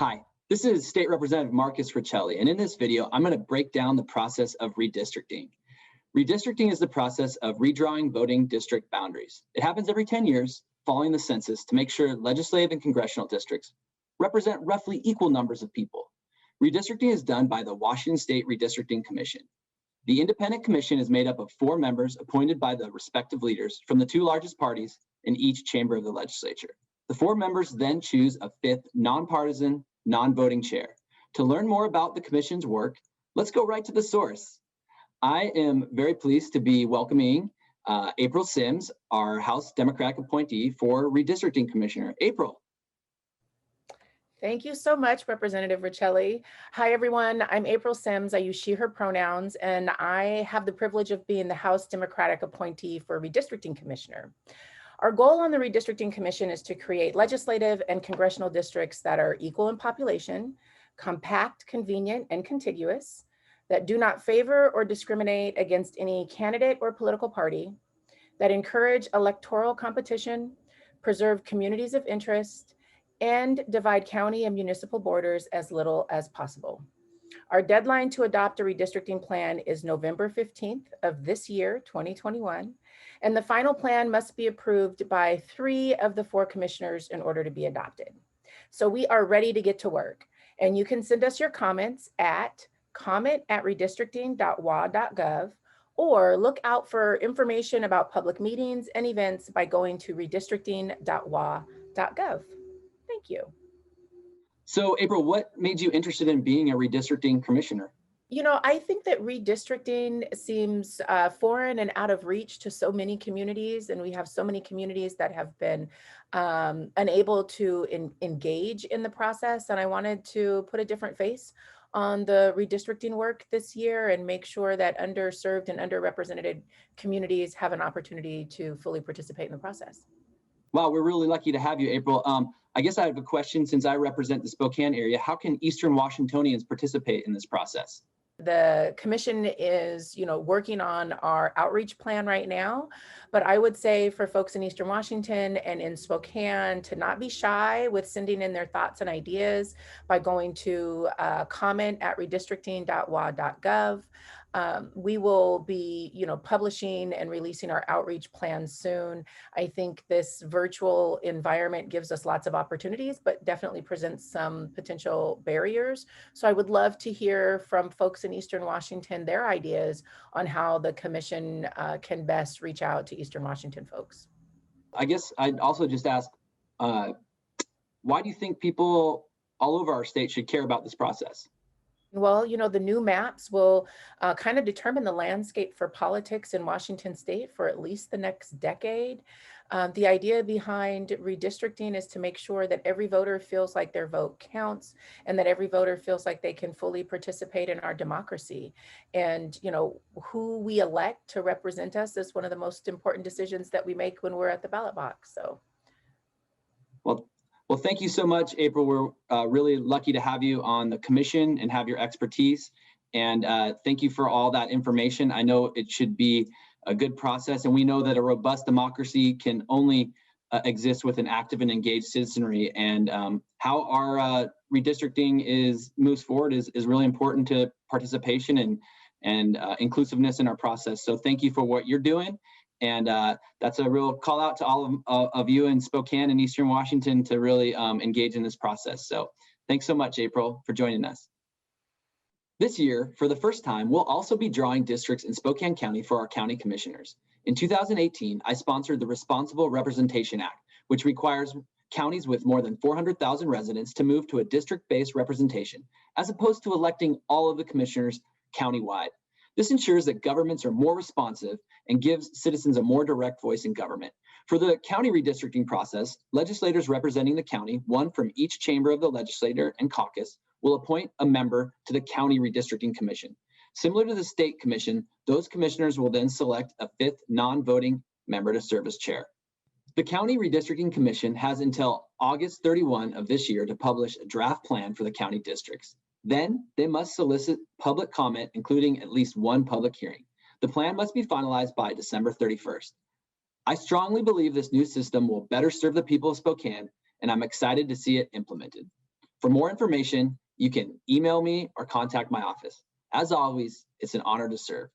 Hi, this is State Representative Marcus Riccelli, and in this video, I'm going to break down the process of redistricting. Redistricting is the process of redrawing voting district boundaries. It happens every 10 years, following the census, to make sure legislative and congressional districts represent roughly equal numbers of people. Redistricting is done by the Washington State Redistricting Commission. The independent commission is made up of 4 members appointed by the respective leaders from the 2 largest parties in each chamber of the legislature. The 4 members then choose a 5th nonpartisan, non-voting chair. To learn more about the commission's work, let's go right to the source. I am very pleased to be welcoming April Sims, our House Democratic appointee for Redistricting Commissioner. April. Thank you so much, Representative Riccelli. Hi, everyone. I'm April Sims. I use she, her pronouns, and I have the privilege of being the House Democratic appointee for Redistricting Commissioner. Our goal on the Redistricting Commission is to create legislative and congressional districts that are equal in population, compact, convenient, and contiguous, that do not favor or discriminate against any candidate or political party, that encourage electoral competition, preserve communities of interest, and divide county and municipal borders as little as possible. Our deadline to adopt a redistricting plan is November 15th of this year, 2021, and the final plan must be approved by 3 of the 4 commissioners in order to be adopted. So we are ready to get to work, and you can send us your comments at comment@redistricting.wa.gov, or look out for information about public meetings and events by going to redistricting.wa.gov. Thank you. So April, what made you interested in being a redistricting commissioner? You know, I think that redistricting seems foreign and out of reach to so many communities, and we have so many communities that have been unable to engage in the process. And I wanted to put a different face on the redistricting work this year and make sure that underserved and underrepresented communities have an opportunity to fully participate in the process. Wow, we're really lucky to have you, April. I guess I have a question. Since I represent the Spokane area, how can Eastern Washingtonians participate in this process? The commission is, working on our outreach plan right now, but I would say for folks in Eastern Washington and in Spokane to not be shy with sending in their thoughts and ideas by going to comment@redistricting.wa.gov. We will be, publishing and releasing our outreach plan soon. I think this virtual environment gives us lots of opportunities, but definitely presents some potential barriers. So I would love to hear from folks in Eastern Washington, their ideas on how the commission can best reach out to Eastern Washington folks. I guess I'd also just ask, why do you think people all over our state should care about this process? Well, the new maps will kind of determine the landscape for politics in Washington state for at least the next decade. The idea behind redistricting is to make sure that every voter feels like their vote counts and that every voter feels like they can fully participate in our democracy. And, who we elect to represent us is one of the most important decisions that we make when we're at the ballot box. So. Well, thank you so much, April. We're really lucky to have you on the commission and have your expertise. And thank you for all that information. I know it should be a good process, and we know that a robust democracy can only exist with an active and engaged citizenry. And how our redistricting moves forward is really important to participation and inclusiveness in our process. So thank you for what you're doing. And that's a real call out to all of you in Spokane and Eastern Washington to really engage in this process. So thanks so much, April, for joining us. This year, for the first time, we'll also be drawing districts in Spokane County for our county commissioners. In 2018, I sponsored the Responsible Representation Act, which requires counties with more than 400,000 residents to move to a district-based representation, as opposed to electing all of the commissioners countywide. This ensures that governments are more responsive and gives citizens a more direct voice in government. For the county redistricting process, legislators representing the county, one from each chamber of the legislature and caucus, will appoint a member to the County Redistricting Commission. Similar to the state commission, those commissioners will then select a 5th non-voting member to serve as chair. The County Redistricting Commission has until August 31 of this year to publish a draft plan for the county districts. Then they must solicit public comment, including at least 1 public hearing. The plan must be finalized by December 31st. I strongly believe this new system will better serve the people of Spokane, and I'm excited to see it implemented. For more information, you can email me or contact my office. As always, it's an honor to serve.